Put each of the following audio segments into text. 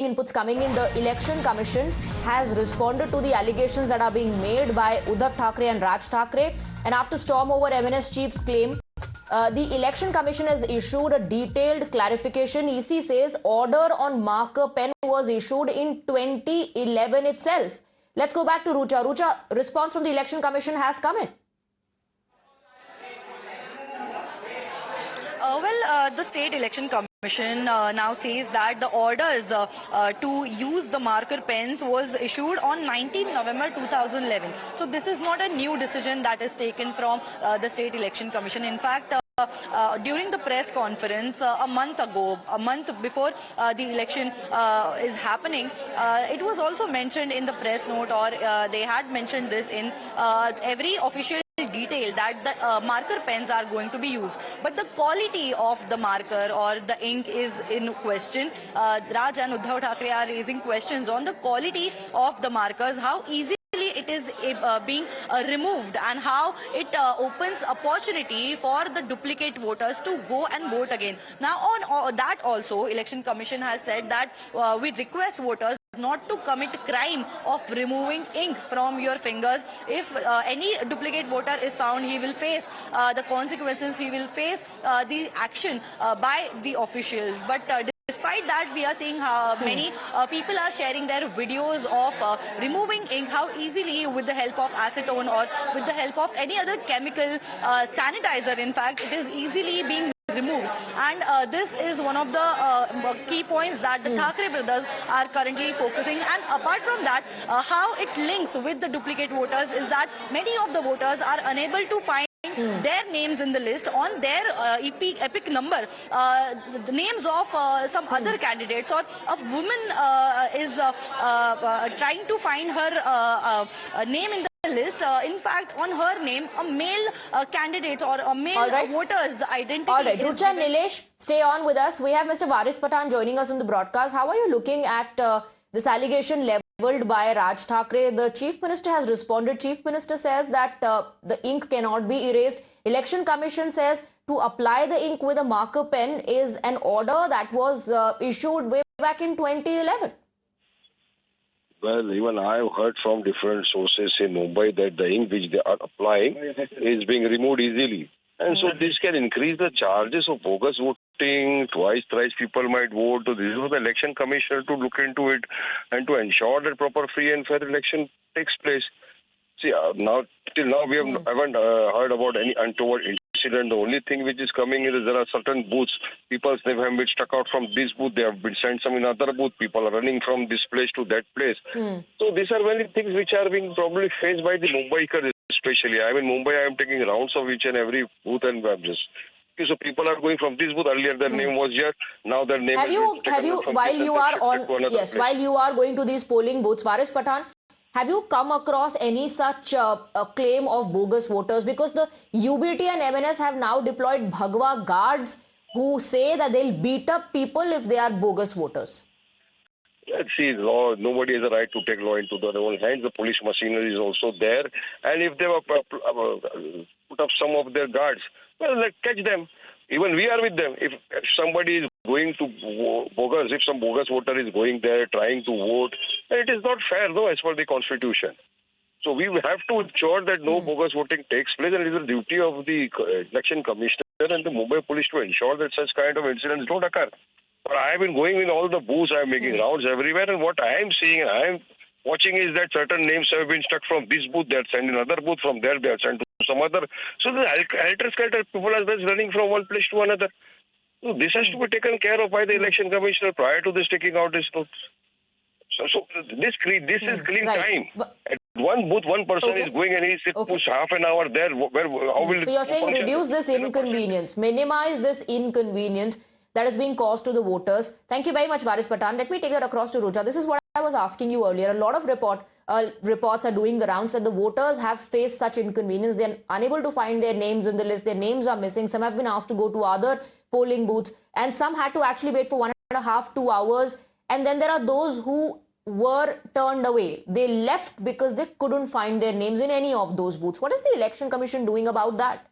inputs coming in. The Election Commission has responded to the allegations that are being made by Uddhav Thackeray and Raj Thackeray. And after storm over MNS chief's claim, the Election Commission has issued a detailed clarification. EC says order on marker pen was issued in 2011 itself. Let's go back to Rucha. Rucha, response from the Election Commission has come in. The State Election Commission now says that the orders to use the marker pens was issued on 19 November 2011. So this is not a new decision that is taken from the State Election Commission. In fact, during the press conference a month before the election is happening, it was also mentioned in the press note, or they had mentioned this in every official detail that the marker pens are going to be used, but the quality of the marker or the ink is in question. Raj and Uddhav Thackeray are raising questions on the quality of the markers, how easy it is being removed, and how it opens opportunity for the duplicate voters to go and vote again. Now on that also, Election Commission has said that we request voters not to commit crime of removing ink from your fingers. If any duplicate voter is found, he will face the consequences, he will face the action by the officials. But despite that, we are seeing how many people are sharing their videos of removing ink, how easily with the help of acetone or with the help of any other chemical sanitizer, in fact, it is easily being removed. And this is one of the key points that the Thackeray brothers are currently focusing. And apart from that, how it links with the duplicate voters is that many of the voters are unable to find their names in the list on their epic number. The names of some other candidates, or a woman is trying to find her name in the list. In fact, on her name, a male candidate or a male voters, the identity. All right, Rucha and Nilesh, stay on with us. We have Mr. Varis Pathan joining us on the broadcast. How are you looking at this allegation leveled by Raj Thackeray? The Chief Minister has responded. Chief Minister says that the ink cannot be erased. Election Commission says to apply the ink with a marker pen is an order that was issued way back in 2011. Well, even I've heard from different sources in Mumbai that the ink which they are applying is being removed easily. And so this can increase the charges of bogus voting. Twice, thrice people might vote. So this is for the Election Commissioner to look into it and to ensure that proper, free and fair election takes place. See, till now we haven't heard about any untoward incident. The only thing which is coming is there are certain booths. People's names have been stuck out from this booth. They have been sent some in other booth. People are running from this place to that place. So these are many things which are being probably faced by the Mumbaikars especially. I mean, Mumbai, I am taking rounds of each and every booth, and I'm just... So people are going from this booth. Earlier their name was here. Now their name while you are going to these polling booths, Varis Pathan, have you come across any such claim of bogus voters? Because the UBT and MNS have now deployed Bhagwa guards who say that they'll beat up people if they are bogus voters. See, law, nobody has a right to take law into their own hands. The police machinery is also there. And if they were put up some of their guards, well, let's catch them. Even we are with them. If somebody is going to bogus, if some bogus voter is going there trying to vote, it is not fair, though, as per the Constitution. So we have to ensure that no bogus voting takes place, and it is the duty of the Election Commissioner and the Mumbai Police to ensure that such kind of incidents don't occur. But I have been going in all the booths, I am making rounds everywhere, and what I am seeing and I am watching is that certain names have been struck from this booth, they are sent in another booth, from there they are sent to some other. So the helter-skelter, people are just running from one place to another. So this has to be taken care of by the Election Commissioner prior to this taking out this notes. So this is clean time. At one booth, one person is going and he's pushed half an hour there. How will so you're saying reduce this inconvenience, minimize this inconvenience that is being caused to the voters. Thank you very much, Varis Pathan. Let me take that across to Rucha. This is what I was asking you earlier. A lot of reports are doing the rounds that the voters have faced such inconvenience. They're unable to find their names in the list. Their names are missing. Some have been asked to go to other polling booths, and some had to actually wait for 1.5 to 2 hours. And then there are those who were turned away. They left because they couldn't find their names in any of those booths. What is the Election Commission doing about that?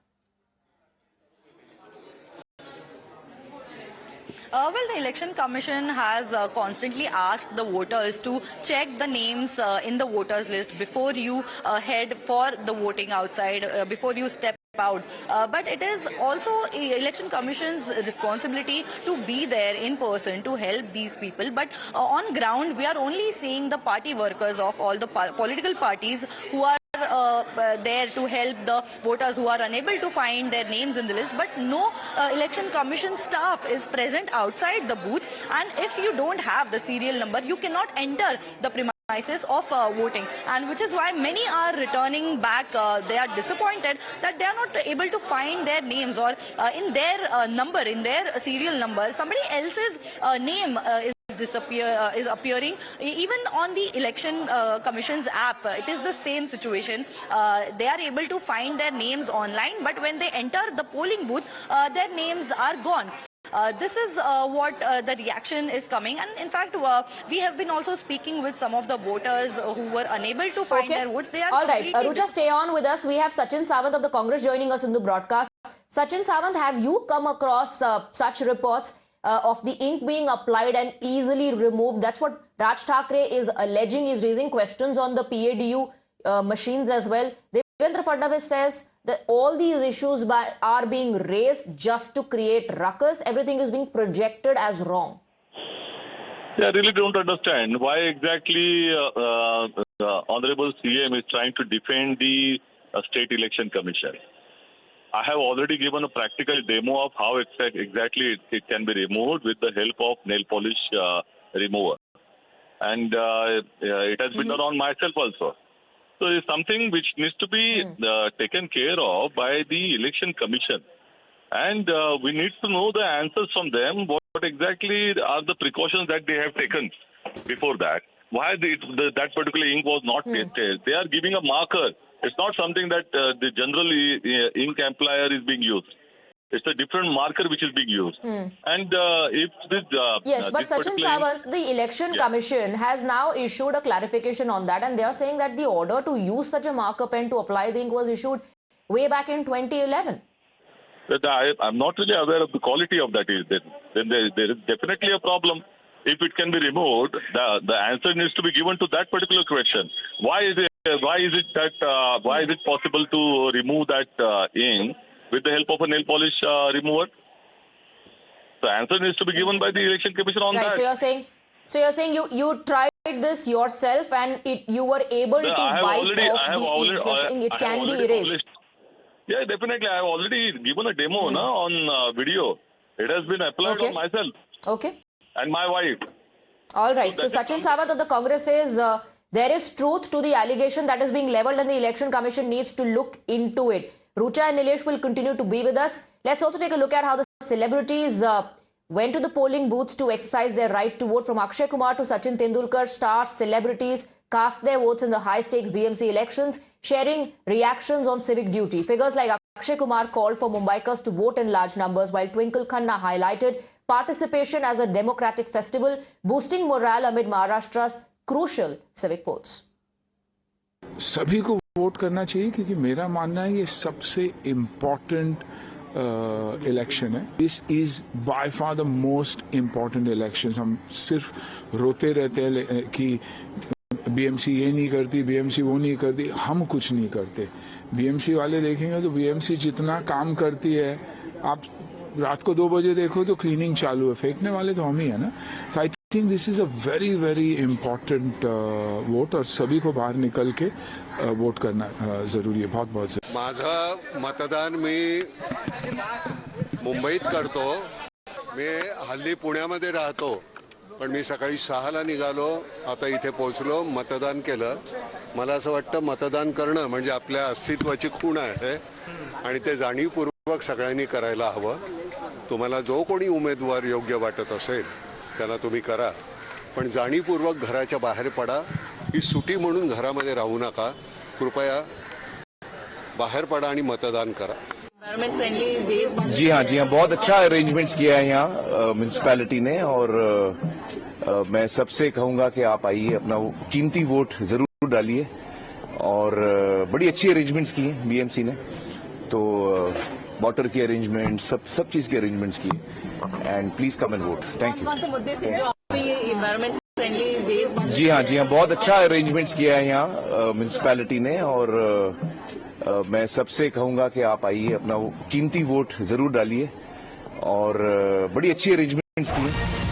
Well, the Election Commission has constantly asked the voters to check the names in the voters list before you head for the voting outside, before you step out. But it is also Election Commission's responsibility to be there in person to help these people. But on ground, we are only seeing the party workers of all the political parties who are there to help the voters who are unable to find their names in the list, but no Election Commission staff is present outside the booth, and if you don't have the serial number, you cannot enter the premises of voting, and which is why many are returning back. They are disappointed that they are not able to find their names, or in their number, in their serial number, somebody else's name is appearing. Even on the Election Commission's app, it is the same situation. They are able to find their names online, but when they enter the polling booth, their names are gone. This is what the reaction is coming, and in fact we have been also speaking with some of the voters who were unable to find their votes. They are all right. Rucha, stay on with us. We have Sachin Sawant of the Congress joining us in the broadcast. Sachin Sawant, have you come across such reports of the ink being applied and easily removed? That's what Raj Thackeray is alleging. He's raising questions on the PADU machines as well. Devendra Fadnavis says that all these issues are being raised just to create ruckus. Everything is being projected as wrong. Yeah, I really don't understand why exactly Honorable CM is trying to defend the State Election Commission. I have already given a practical demo of how exactly it can be removed with the help of nail polish remover. And it has been done on myself also. So it's something which needs to be taken care of by the Election Commission. And we need to know the answers from them. What exactly are the precautions that they have taken before that? Why that particular ink was not tested? They are giving a marker. It's not something that the general ink amplier is being used. It's a different marker which is being used. And if this... yes, but Sachin Sawant, the Election Commission has now issued a clarification on that, and they are saying that the order to use such a marker pen to apply the ink was issued way back in 2011. I'm not really aware of the quality of that. Then there is definitely a problem. If it can be removed, the answer needs to be given to that particular question. Why is it possible to remove that ink with the help of a nail polish remover? The answer needs to be given by the Election Commission on that. So you're saying you tried this yourself and you were able to wipe off the ink. You're saying it can be erased. Yeah, definitely. I have already given a demo on video. It has been applied on myself. Okay. And my wife. All right. So Sachin Sawant of the Congress says there is truth to the allegation that is being leveled and the Election Commission needs to look into it. Rucha and Nilesh will continue to be with us. Let's also take a look at how the celebrities went to the polling booths to exercise their right to vote. From Akshay Kumar to Sachin Tendulkar, stars, celebrities cast their votes in the high-stakes BMC elections, sharing reactions on civic duty. Figures like Akshay Kumar called for Mumbaikars to vote in large numbers, while Twinkle Khanna highlighted participation as a democratic festival, boosting morale amid Maharashtra's crucial civic polls. सभी को vote करना चाहिए क्योंकि मेरा मानना है ये सबसे इम्पोर्टेंट इलेक्शन है. This is by far the most important election. हम सिर्फ रोते रहते हैं कि बीएमसी ये नहीं करती, बीएमसी वो नहीं करती. हम कुछ नहीं करते. बीएमसी वाले देखेंगे तो बीएमसी जितना काम करती है, आप रात को 2 बजे देखो तो क्लीनिंग चालू है. फेंकने वाले तो हम ही है ना. तो I think this is a very very important vote और सभी को बाहर निकल के वोट करना जरूरी है. बहुत बहुत माझं मतदान मी मुंबईत करतो. मी हल्ली पुण्यामध्ये राहतो, पण मी सकाळी 6ला निघालो, आता इथे पोहोचलो, मतदान केलं. मला असं वाटतं मतदान करणं म्हणजे आपल्या अस्तित्वाची खूण आहे आणि ते जाणीवपूर्वक सगळ्यांनी करायला हवं. तुम्हाला जो कोणी उमेदवार योग्य वाटत असेल त्यांना तुम्ही करा, पण जाणीवपूर्वक घराच्या बाहेर पडा. ही सुटी म्हणून घरामध्ये राहू नका. कृपया बाहेर पडा आणि मतदान करा. जी हाँ, बहुत अच्छा अरेंजमेंट्स किया है यहाँ म्यूनिसिपैलिटी ने. और मैं सबसे कहूंगा कि आप आइए, अपना कीमती वोट जरूर डालिए. और बड़ी अच्छी अरेंजमेंट्स की हैं बीएमसी ने. तो वाटर की अरेंजमेंट, सब चीज के अरेंजमेंट्स किए and please come and vote. Thank कौन से मुद्दे थे जो आप ये एनवायरमेंट फ्रेंडली वेज? जी हाँ, बहुत अच्छा अरेंजमेंट्स किया है यहाँ म्यूनिसिपैलिटी ने, और मैं सबसे कहूंगा कि आप आइए, अपना कीमती वोट जरूर डालिए, और बड़ी अच्छी अरेंजमेंट्स की है।